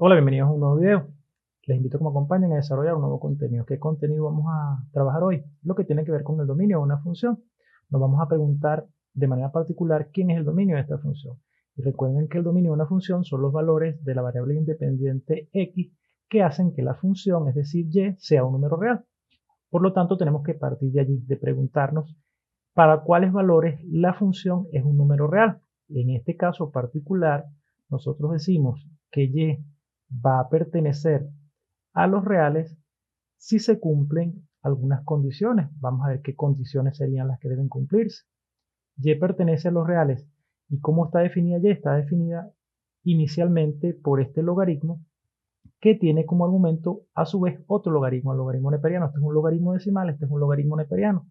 Hola, bienvenidos a un nuevo video. Les invito a que me acompañen a desarrollar un nuevo contenido. ¿Qué contenido vamos a trabajar hoy? Lo que tiene que ver con el dominio de una función. Nos vamos a preguntar de manera particular quién es el dominio de esta función. Y recuerden que el dominio de una función son los valores de la variable independiente x que hacen que la función, es decir, y, sea un número real. Por lo tanto, tenemos que partir de allí, de preguntarnos para cuáles valores la función es un número real. En este caso particular, nosotros decimos que y va a pertenecer a los reales si se cumplen algunas condiciones. Vamos a ver qué condiciones serían las que deben cumplirse. Y pertenece a los reales. ¿Y cómo está definida y? Está definida inicialmente por este logaritmo que tiene como argumento a su vez otro logaritmo, el logaritmo neperiano. Este es un logaritmo decimal, este es un logaritmo neperiano.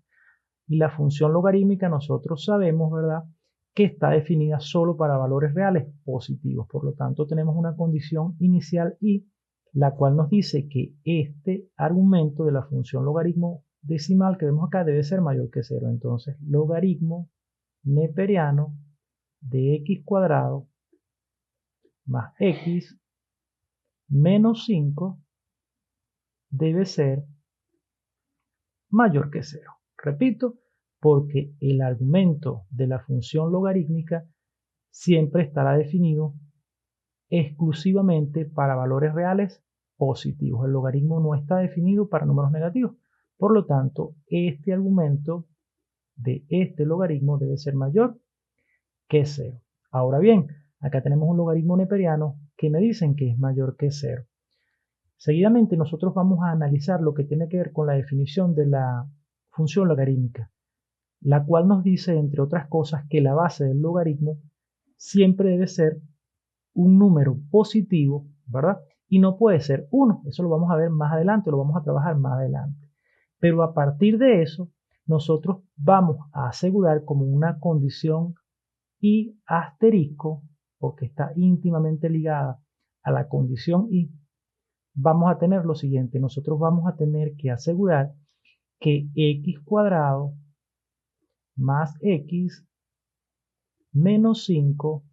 Y la función logarítmica nosotros sabemos, ¿verdad?, que está definida solo para valores reales positivos. Por lo tanto, tenemos una condición inicial y la cual nos dice que este argumento de la función logaritmo decimal que vemos acá debe ser mayor que 0. Entonces, logaritmo neperiano de x cuadrado más x menos 5 debe ser mayor que 0. Repito, porque el argumento de la función logarítmica siempre estará definido exclusivamente para valores reales positivos. El logaritmo no está definido para números negativos. Por lo tanto, este argumento de este logaritmo debe ser mayor que 0. Ahora bien, acá tenemos un logaritmo neperiano que me dicen que es mayor que 0. Seguidamente nosotros vamos a analizar lo que tiene que ver con la definición de la función logarítmica, la cual nos dice, entre otras cosas, que la base del logaritmo siempre debe ser un número positivo, ¿verdad? Y no puede ser 1. Eso lo vamos a ver más adelante, lo vamos a trabajar más adelante. Pero a partir de eso, nosotros vamos a asegurar como una condición y asterisco, porque está íntimamente ligada a la condición y, vamos a tener lo siguiente. Nosotros vamos a tener que asegurar que x cuadrado más x menos 5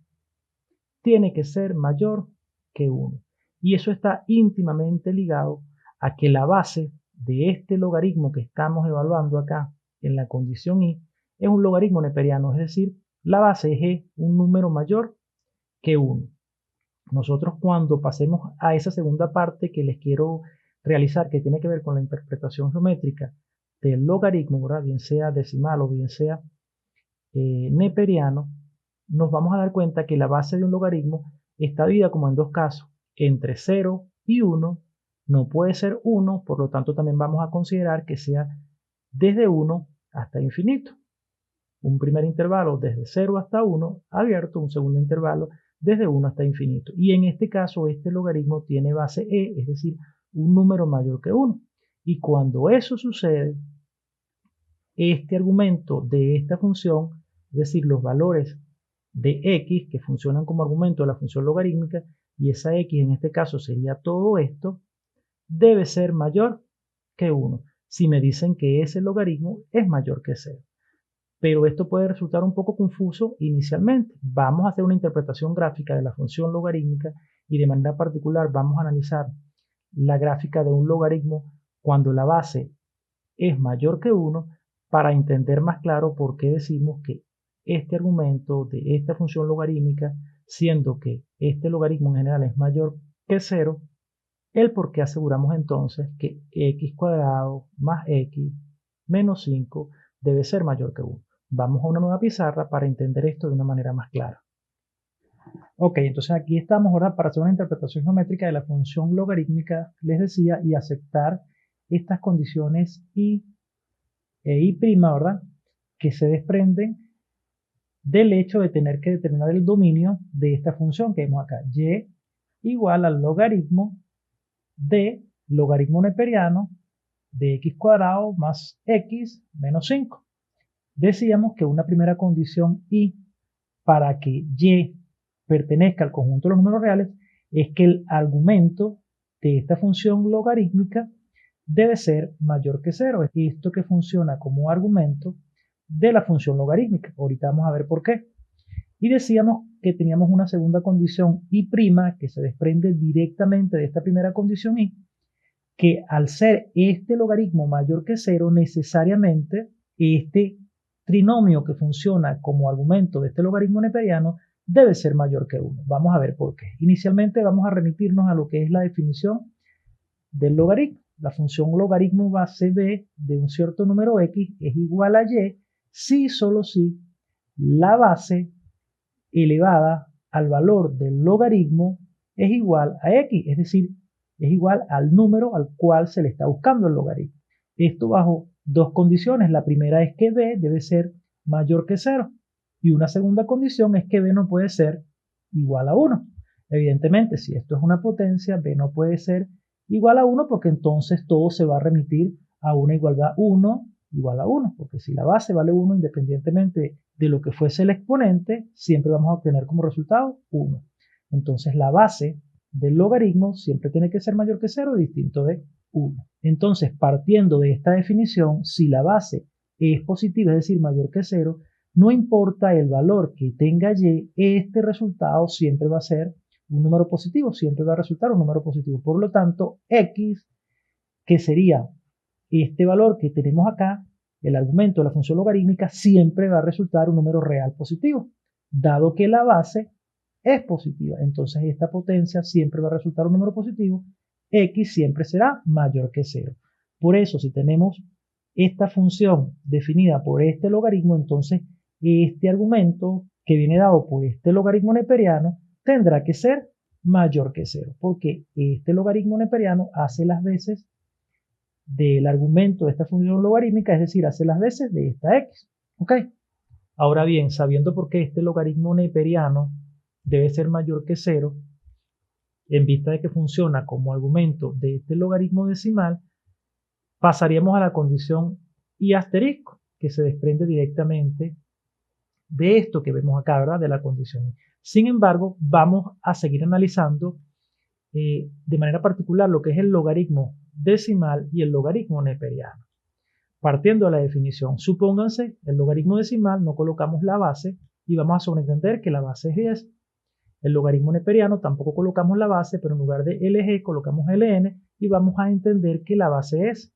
tiene que ser mayor que 1. Y eso está íntimamente ligado a que la base de este logaritmo que estamos evaluando acá en la condición y es un logaritmo neperiano, es decir, la base es un número mayor que 1. Nosotros cuando pasemos a esa segunda parte que les quiero realizar, que tiene que ver con la interpretación geométrica del logaritmo, ¿verdad?, bien sea decimal o bien sea neperiano, nos vamos a dar cuenta que la base de un logaritmo está dividida como en dos casos, entre 0 y 1, no puede ser 1, por lo tanto también vamos a considerar que sea desde 1 hasta infinito. Un primer intervalo desde 0 hasta 1 abierto, un segundo intervalo desde 1 hasta infinito. Y en este caso este logaritmo tiene base e, es decir, un número mayor que 1. Y cuando eso sucede, este argumento de esta función, es decir, los valores de x que funcionan como argumento de la función logarítmica, y esa x en este caso sería todo esto, debe ser mayor que 1. Si me dicen que ese logaritmo es mayor que 0. Pero esto puede resultar un poco confuso inicialmente. Vamos a hacer una interpretación gráfica de la función logarítmica y de manera particular vamos a analizar la gráfica de un logaritmo cuando la base es mayor que 1 para entender más claro por qué decimos que este argumento de esta función logarítmica, siendo que este logaritmo en general es mayor que 0, el por qué aseguramos entonces que x cuadrado más x menos 5 debe ser mayor que 1. Vamos a una nueva pizarra para entender esto de una manera más clara. Ok, entonces aquí estamos ahora para hacer una interpretación geométrica de la función logarítmica, les decía, y aceptar estas condiciones y e y', ¿verdad?, que se desprenden del hecho de tener que determinar el dominio de esta función que vemos acá. Y igual al logaritmo de logaritmo neperiano de x cuadrado más x menos 5. Decíamos que una primera condición y para que y pertenezca al conjunto de los números reales es que el argumento de esta función logarítmica debe ser mayor que 0. Esto que funciona como argumento de la función logarítmica. Ahorita vamos a ver por qué. Y decíamos que teníamos una segunda condición y' que se desprende directamente de esta primera condición y, que al ser este logaritmo mayor que 0, necesariamente este trinomio que funciona como argumento de este logaritmo neperiano debe ser mayor que 1. Vamos a ver por qué. Inicialmente vamos a remitirnos a lo que es la definición del logaritmo. La función logaritmo base b de un cierto número x es igual a y si y solo si la base elevada al valor del logaritmo es igual a x, es decir, es igual al número al cual se le está buscando el logaritmo. Esto bajo dos condiciones. La primera es que b debe ser mayor que 0 y una segunda condición es que b no puede ser igual a 1. Evidentemente, si esto es una potencia, b no puede ser igual a 1 porque entonces todo se va a remitir a una igualdad 1 igual a 1, porque si la base vale 1 independientemente de lo que fuese el exponente, siempre vamos a obtener como resultado 1. Entonces la base del logaritmo siempre tiene que ser mayor que 0, distinto de 1. Entonces, partiendo de esta definición, si la base es positiva, es decir, mayor que 0, no importa el valor que tenga y, este resultado siempre va a ser un número positivo, siempre va a resultar un número positivo. Por lo tanto, x, que sería este valor que tenemos acá, el argumento de la función logarítmica, siempre va a resultar un número real positivo, dado que la base es positiva. Entonces esta potencia siempre va a resultar un número positivo, x siempre será mayor que 0. Por eso, si tenemos esta función definida por este logaritmo, entonces este argumento que viene dado por este logaritmo neperiano tendrá que ser mayor que 0, porque este logaritmo neperiano hace las veces del argumento de esta función logarítmica, es decir, hace las veces de esta x. ¿Ok? Ahora bien, sabiendo por qué este logaritmo neperiano debe ser mayor que 0, en vista de que funciona como argumento de este logaritmo decimal, pasaríamos a la condición y asterisco, que se desprende directamente de esto que vemos acá, ¿verdad? De la condición. Sin embargo, vamos a seguir analizando de manera particular lo que es el logaritmo decimal y el logaritmo neperiano. Partiendo de la definición, supónganse el logaritmo decimal, no colocamos la base y vamos a sobreentender que la base es 10. El logaritmo neperiano tampoco colocamos la base, pero en lugar de LG colocamos LN y vamos a entender que la base es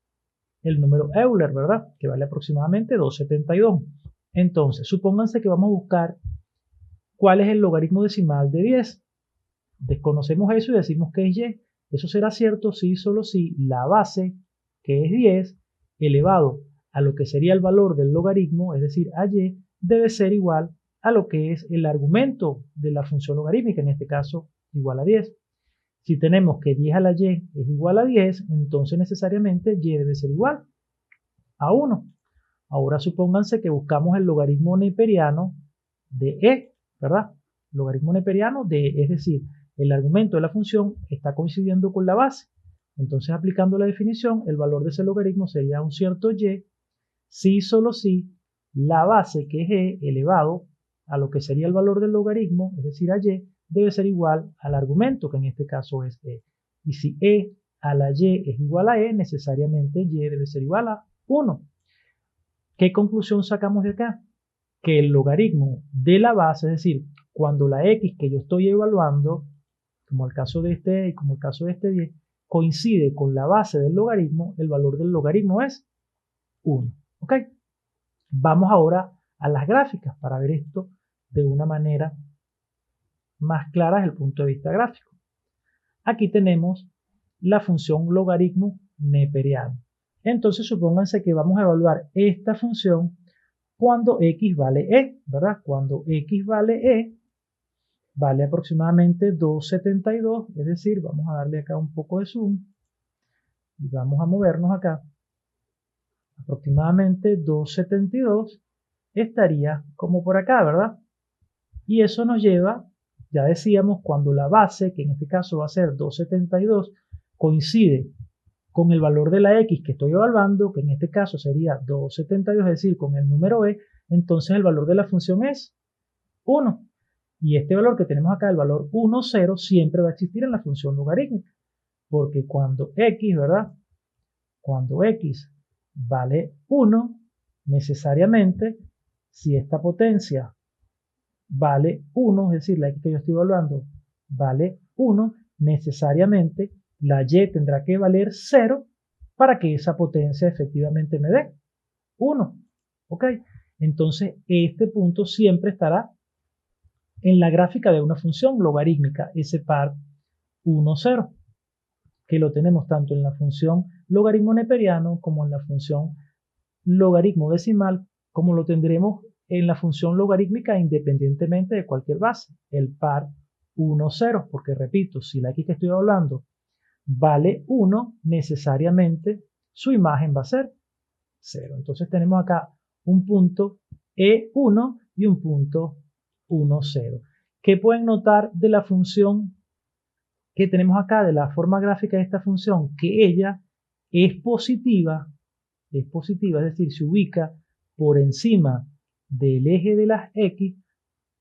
el número Euler, ¿verdad? Que vale aproximadamente 272. Entonces, supónganse que vamos a buscar cuál es el logaritmo decimal de 10. Desconocemos eso y decimos que es y. Eso será cierto si y solo si la base, que es 10, elevado a lo que sería el valor del logaritmo, es decir, a y, debe ser igual a lo que es el argumento de la función logarítmica, en este caso igual a 10. Si tenemos que 10 a la y es igual a 10, entonces necesariamente y debe ser igual a 1. Ahora supónganse que buscamos el logaritmo neperiano de e, ¿verdad? Logaritmo neperiano de e, es decir, el argumento de la función está coincidiendo con la base. Entonces, aplicando la definición, el valor de ese logaritmo sería un cierto y, si y solo si la base, que es e, elevado a lo que sería el valor del logaritmo, es decir, a y, debe ser igual al argumento, que en este caso es e. Y si e a la y es igual a e, necesariamente y debe ser igual a 1. ¿Qué conclusión sacamos de acá? Que el logaritmo de la base, es decir, cuando la x que yo estoy evaluando, como el caso de este y como el caso de este 10, coincide con la base del logaritmo, el valor del logaritmo es 1. ¿Ok? Vamos ahora a las gráficas para ver esto de una manera más clara desde el punto de vista gráfico. Aquí tenemos la función logaritmo neperiano. Entonces, supónganse que vamos a evaluar esta función cuando x vale e, ¿verdad? Cuando x vale e, vale aproximadamente 272, es decir, vamos a darle acá un poco de zoom y vamos a movernos acá. Aproximadamente 272 estaría como por acá, ¿verdad? Y eso nos lleva, ya decíamos, cuando la base, que en este caso va a ser 272, coincide con el valor de la x que estoy evaluando, que en este caso sería 272, es decir, con el número e, entonces el valor de la función es 1. Y este valor que tenemos acá, el valor 1, 0, siempre va a existir en la función logarítmica. Porque cuando x, ¿verdad? Cuando x vale 1, necesariamente, si esta potencia vale 1, es decir, la x que yo estoy evaluando vale 1, necesariamente la y tendrá que valer 0 para que esa potencia efectivamente me dé 1. ¿Ok? Entonces, este punto siempre estará en la gráfica de una función logarítmica, ese par 1, 0, que lo tenemos tanto en la función logaritmo neperiano como en la función logaritmo decimal, como lo tendremos en la función logarítmica independientemente de cualquier base, el par 1, 0, porque repito, si la x que estoy hablando vale 1, necesariamente su imagen va a ser 0. Entonces tenemos acá un punto E1 y un punto 1, 0. ¿Qué pueden notar de la función que tenemos acá, de la forma gráfica de esta función? Que ella es positiva, es decir, se ubica por encima del eje de las x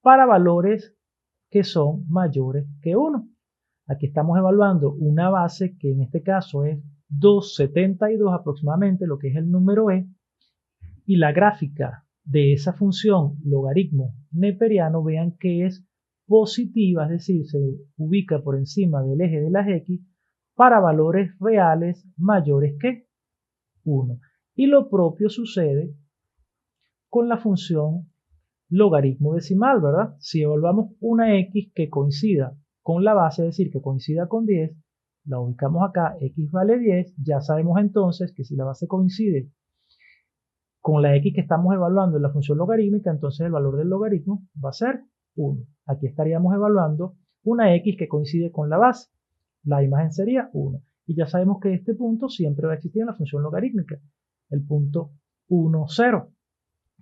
para valores que son mayores que 1. Aquí estamos evaluando una base que en este caso es 2,72 aproximadamente, lo que es el número e, y la gráfica de esa función logaritmo neperiano, vean que es positiva, es decir, se ubica por encima del eje de las x para valores reales mayores que 1. Y lo propio sucede con la función logaritmo decimal, ¿verdad? Si evaluamos una x que coincida con la base, es decir, que coincida con 10, la ubicamos acá, x vale 10, ya sabemos entonces que si la base coincide con la x que estamos evaluando en la función logarítmica, entonces el valor del logaritmo va a ser 1. Aquí estaríamos evaluando una x que coincide con la base. La imagen sería 1. Y ya sabemos que este punto siempre va a existir en la función logarítmica, el punto 1, 0.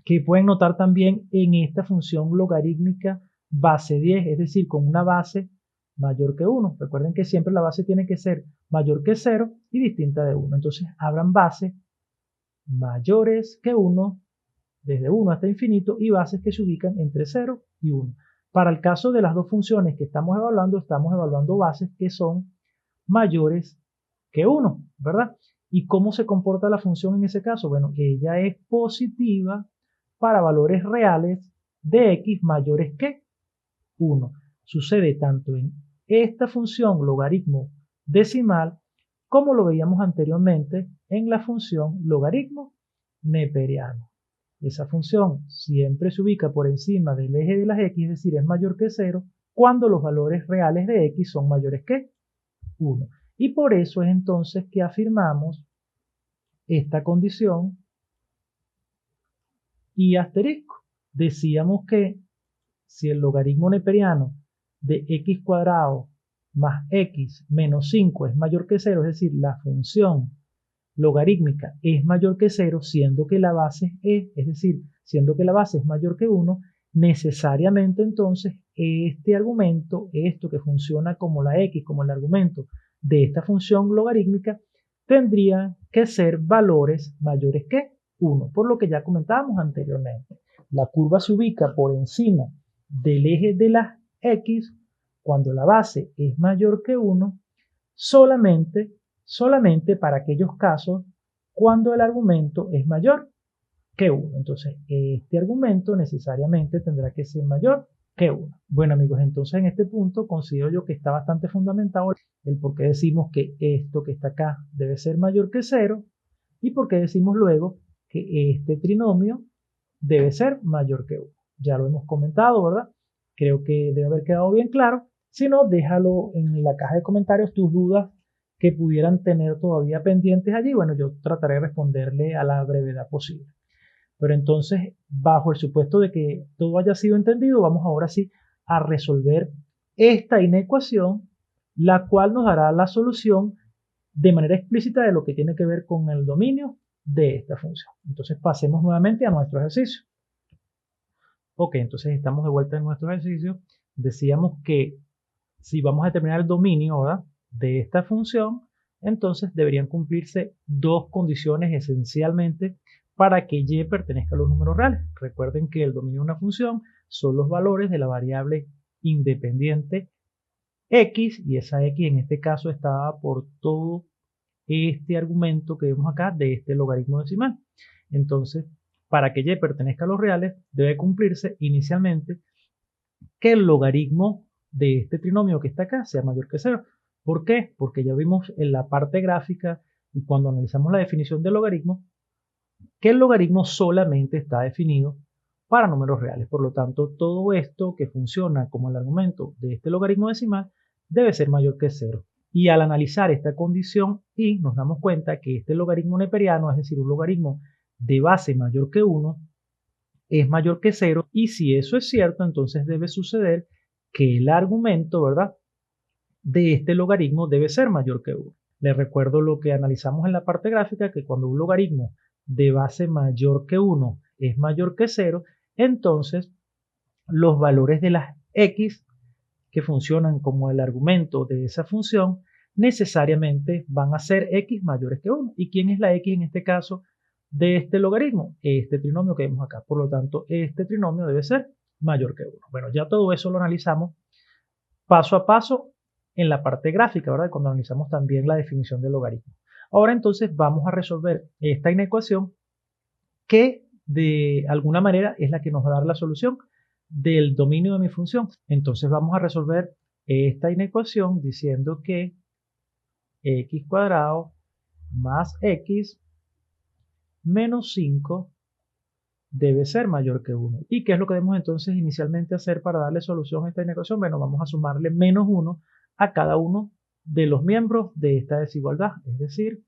Que pueden notar también en esta función logarítmica base 10, es decir, con una base mayor que 1. Recuerden que siempre la base tiene que ser mayor que 0 y distinta de 1. Entonces, habrán bases mayores que 1, desde 1 hasta infinito, y bases que se ubican entre 0 y 1. Para el caso de las dos funciones que estamos evaluando bases que son mayores que 1, ¿verdad? ¿Y cómo se comporta la función en ese caso? Bueno, ella es positiva para valores reales de x mayores que 1. Sucede tanto en esta función logaritmo decimal como lo veíamos anteriormente en la función logaritmo neperiano. Esa función siempre se ubica por encima del eje de las x, es decir, es mayor que 0, cuando los valores reales de x son mayores que 1. Y por eso es entonces que afirmamos esta condición y asterisco. Decíamos que si el logaritmo neperiano de x cuadrado más x menos 5 es mayor que 0, es decir, la función logarítmica es mayor que 0, siendo que la base es decir, siendo que la base es mayor que 1, necesariamente entonces este argumento, esto que funciona como la x, como el argumento de esta función logarítmica, tendría que ser valores mayores que 1, por lo que ya comentábamos anteriormente. La curva se ubica por encima del eje de las x cuando la base es mayor que 1, solamente para aquellos casos cuando el argumento es mayor que 1. Entonces, este argumento necesariamente tendrá que ser mayor que 1. Bueno, amigos, entonces en este punto considero yo que está bastante fundamentado el por qué decimos que esto que está acá debe ser mayor que 0 y por qué decimos luego que este trinomio debe ser mayor que 1. Ya lo hemos comentado, ¿verdad? Creo que debe haber quedado bien claro. Si no, déjalo en la caja de comentarios tus dudas que pudieran tener todavía pendientes allí. Bueno, yo trataré de responderle a la brevedad posible. Pero entonces, bajo el supuesto de que todo haya sido entendido, vamos ahora sí a resolver esta inecuación, la cual nos dará la solución de manera explícita de lo que tiene que ver con el dominio de esta función. Entonces pasemos nuevamente a nuestro ejercicio. Ok, entonces estamos de vuelta en nuestro ejercicio. Decíamos que si vamos a determinar el dominio, ¿verdad?, de esta función, entonces deberían cumplirse dos condiciones esencialmente para que y pertenezca a los números reales. Recuerden que el dominio de una función son los valores de la variable independiente x, y esa x en este caso está dada por todo este argumento que vemos acá de este logaritmo decimal. Entonces, para que y pertenezca a los reales, debe cumplirse inicialmente que el logaritmo de este trinomio que está acá sea mayor que 0. ¿Por qué? Porque ya vimos en la parte gráfica y cuando analizamos la definición del logaritmo, que el logaritmo solamente está definido para números reales. Por lo tanto, todo esto que funciona como el argumento de este logaritmo decimal debe ser mayor que 0. Y al analizar esta condición y nos damos cuenta que este logaritmo neperiano, es decir, un logaritmo de base mayor que 1, es mayor que 0, y si eso es cierto, entonces debe suceder que el argumento, ¿verdad?, de este logaritmo debe ser mayor que 1. Les recuerdo lo que analizamos en la parte gráfica, que cuando un logaritmo de base mayor que 1 es mayor que 0, entonces los valores de las x que funcionan como el argumento de esa función necesariamente van a ser x mayores que 1. ¿Y quién es la x en este caso de este logaritmo? Este trinomio que vemos acá. Por lo tanto, este trinomio debe ser mayor que 1. Bueno, ya todo eso lo analizamos paso a paso en la parte gráfica, ¿verdad? Cuando analizamos también la definición del logaritmo. Ahora entonces vamos a resolver esta inecuación que de alguna manera es la que nos va a dar la solución del dominio de mi función. Entonces vamos a resolver esta inecuación diciendo que x cuadrado más x menos 5 debe ser mayor que 1. ¿Y qué es lo que debemos entonces inicialmente hacer para darle solución a esta inecuación? Bueno, vamos a sumarle menos 1 a cada uno de los miembros de esta desigualdad, es decir,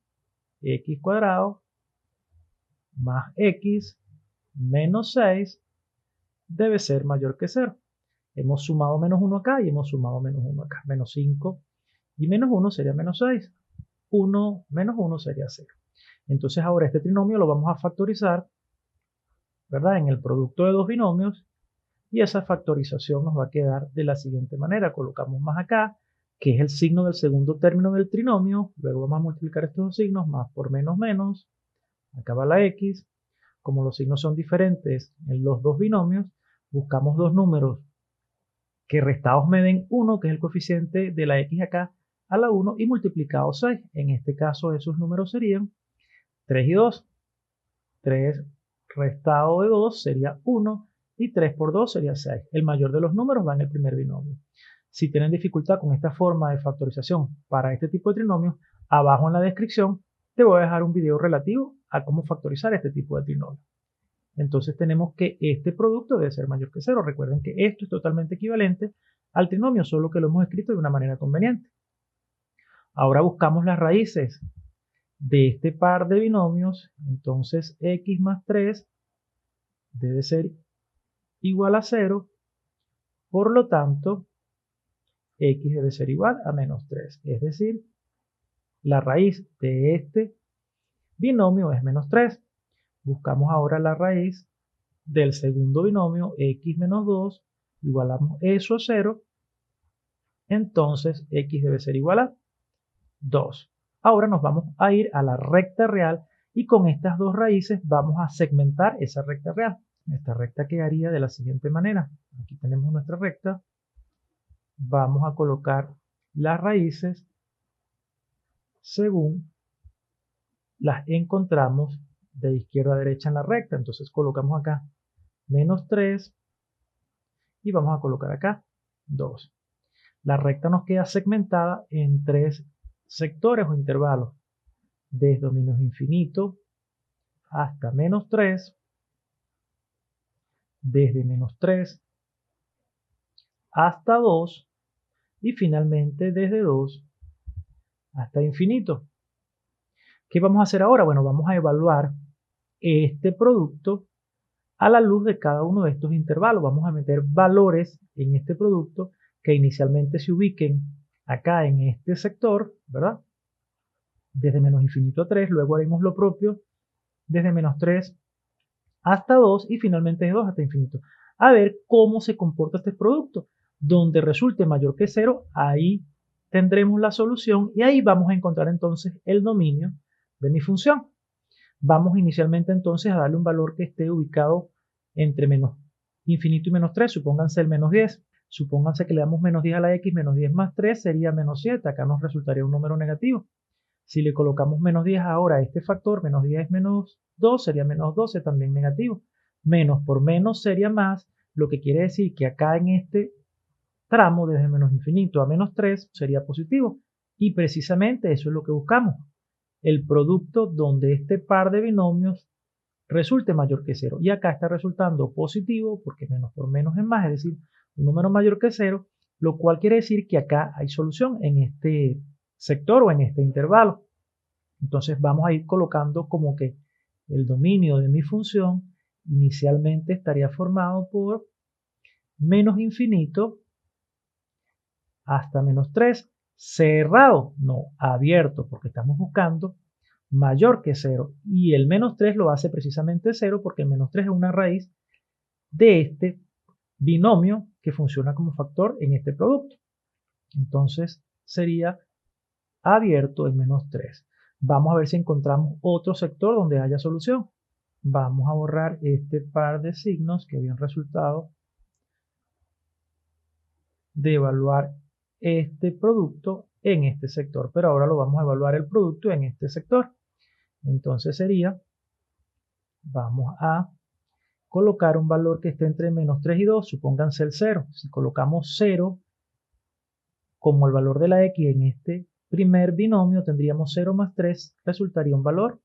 x cuadrado más x menos 6 debe ser mayor que 0. Hemos sumado menos 1 acá y hemos sumado menos 1 acá. Menos 5 y menos 1 sería menos 6. 1 menos 1 sería 0. Entonces ahora este trinomio lo vamos a factorizar, ¿verdad?, en el producto de dos binomios, y esa factorización nos va a quedar de la siguiente manera. Colocamos más acá, que es el signo del segundo término del trinomio, luego vamos a multiplicar estos dos signos, más por menos menos, acá va la x. Como los signos son diferentes en los dos binomios, buscamos dos números que restados me den 1, que es el coeficiente de la x acá, a la 1, y multiplicados 6. En este caso esos números serían 3 y 2. 3 restado de 2 sería 1 y 3 por 2 sería 6. El mayor de los números va en el primer binomio. Si tienen dificultad con esta forma de factorización para este tipo de trinomios, abajo en la descripción te voy a dejar un video relativo a cómo factorizar este tipo de trinomio. Entonces tenemos que este producto debe ser mayor que 0. Recuerden que esto es totalmente equivalente al trinomio, solo que lo hemos escrito de una manera conveniente. Ahora buscamos las raíces de este par de binomios. Entonces x más 3 debe ser igual a 0. Por lo tanto, x debe ser igual a menos 3. Es decir, la raíz de este binomio es menos 3. Buscamos ahora la raíz del segundo binomio, x menos 2, igualamos eso a 0. Entonces x debe ser igual a 2. Ahora nos vamos a ir a la recta real y con estas dos raíces vamos a segmentar esa recta real. Esta recta quedaría de la siguiente manera. Aquí tenemos nuestra recta. Vamos a colocar las raíces según las encontramos de izquierda a derecha en la recta. Entonces colocamos acá menos 3 y vamos a colocar acá 2. La recta nos queda segmentada en tres sectores o intervalos, desde menos infinito hasta menos 3, desde menos 3 hasta 2 y finalmente desde 2 hasta infinito. ¿Qué vamos a hacer ahora? Bueno, vamos a evaluar este producto a la luz de cada uno de estos intervalos. Vamos a meter valores en este producto que inicialmente se ubiquen acá en este sector, ¿verdad?, desde menos infinito a 3, luego haremos lo propio desde menos 3 hasta 2 y finalmente de 2 hasta infinito. A ver cómo se comporta este producto. Donde resulte mayor que 0, ahí tendremos la solución y ahí vamos a encontrar entonces el dominio de mi función. Vamos inicialmente entonces a darle un valor que esté ubicado entre menos infinito y menos 3, supónganse el menos 10. Supónganse que le damos menos 10 a la x, menos 10 más 3 sería menos 7, acá nos resultaría un número negativo. Si le colocamos menos 10 ahora a este factor, menos 10 menos 2 sería menos 12, también negativo. Menos por menos sería más, lo que quiere decir que acá en este tramo desde menos infinito a menos 3 sería positivo. Y precisamente eso es lo que buscamos. El producto donde este par de binomios resulte mayor que 0. Y acá está resultando positivo porque menos por menos es más, es decir, un número mayor que 0, lo cual quiere decir que acá hay solución en este sector o en este intervalo. Entonces vamos a ir colocando como que el dominio de mi función inicialmente estaría formado por menos infinito hasta menos 3, cerrado, no abierto, porque estamos buscando mayor que 0. Y el menos 3 lo hace precisamente 0 porque el menos 3 es una raíz de este binomio que funciona como factor en este producto. Entonces sería abierto el menos 3. Vamos a ver si encontramos otro sector donde haya solución. Vamos a borrar este par de signos que habían resultado de evaluar este producto en este sector, pero ahora lo vamos a evaluar el producto en este sector. Entonces sería, vamos a colocar un valor que esté entre menos 3 y 2, supónganse el 0. Si colocamos 0 como el valor de la x en este primer binomio, tendríamos 0 más 3, resultaría un valor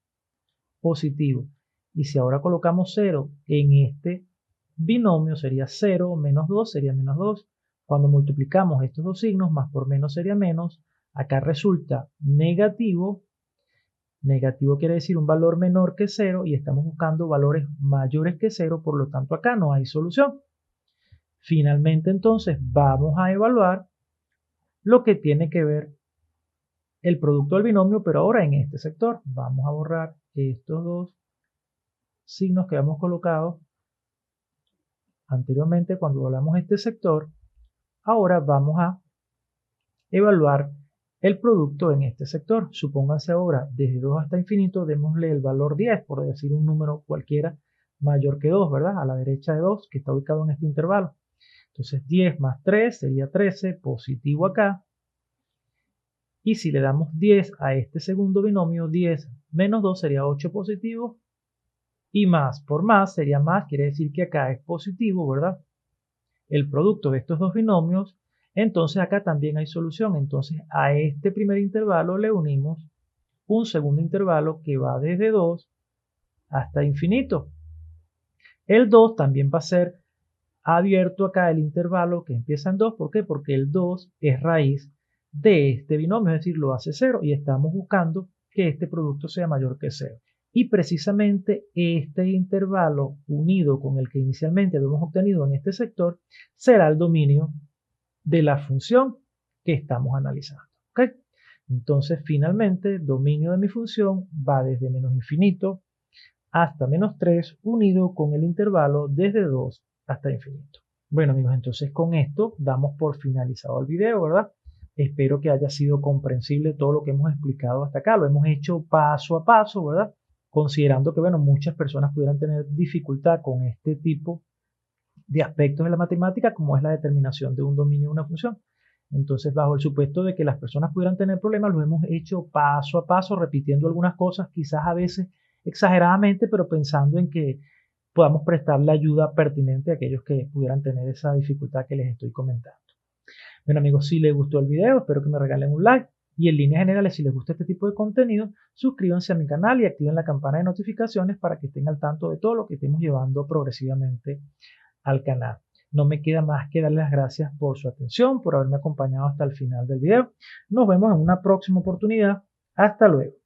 positivo. Y si ahora colocamos 0 en este binomio, sería 0 menos 2, sería menos 2. Cuando multiplicamos estos dos signos, más por menos sería menos. Acá resulta negativo. Negativo quiere decir un valor menor que 0 y estamos buscando valores mayores que 0, por lo tanto acá no hay solución. Finalmente entonces vamos a evaluar lo que tiene que ver el producto del binomio, pero ahora en este sector. Vamos a borrar estos dos signos que hemos colocado anteriormente cuando hablamos de este sector. Ahora vamos a evaluar el producto en este sector. Supónganse ahora desde 2 hasta infinito, démosle el valor 10, por decir un número cualquiera mayor que 2, ¿verdad? A la derecha de 2, que está ubicado en este intervalo. Entonces 10 más 3 sería 13, positivo acá. Y si le damos 10 a este segundo binomio, 10 menos 2 sería 8 positivo. Y más por más sería más, quiere decir que acá es positivo, ¿verdad? El producto de estos dos binomios. Entonces acá también hay solución. Entonces a este primer intervalo le unimos un segundo intervalo que va desde 2 hasta infinito. El 2 también va a ser abierto acá el intervalo que empieza en 2. ¿Por qué? Porque el 2 es raíz de este binomio, es decir, lo hace 0 y estamos buscando que este producto sea mayor que 0. Y precisamente este intervalo unido con el que inicialmente habíamos obtenido en este sector será el dominio de la función que estamos analizando. ¿Okay? Entonces, finalmente, el dominio de mi función va desde menos infinito hasta menos 3 unido con el intervalo desde 2 hasta infinito. Bueno amigos, entonces con esto damos por finalizado el video, ¿verdad? Espero que haya sido comprensible todo lo que hemos explicado hasta acá. Lo hemos hecho paso a paso, ¿verdad? Considerando que, bueno, muchas personas pudieran tener dificultad con este tipo de aspectos de la matemática, como es la determinación de un dominio de una función. Entonces, bajo el supuesto de que las personas pudieran tener problemas, lo hemos hecho paso a paso, repitiendo algunas cosas, quizás a veces exageradamente, pero pensando en que podamos prestarle ayuda pertinente a aquellos que pudieran tener esa dificultad que les estoy comentando. Bueno amigos, si les gustó el video, espero que me regalen un like. Y en líneas generales, si les gusta este tipo de contenido, suscríbanse a mi canal y activen la campana de notificaciones para que estén al tanto de todo lo que estemos llevando progresivamente al canal. No me queda más que darles las gracias por su atención, por haberme acompañado hasta el final del video. Nos vemos en una próxima oportunidad. Hasta luego.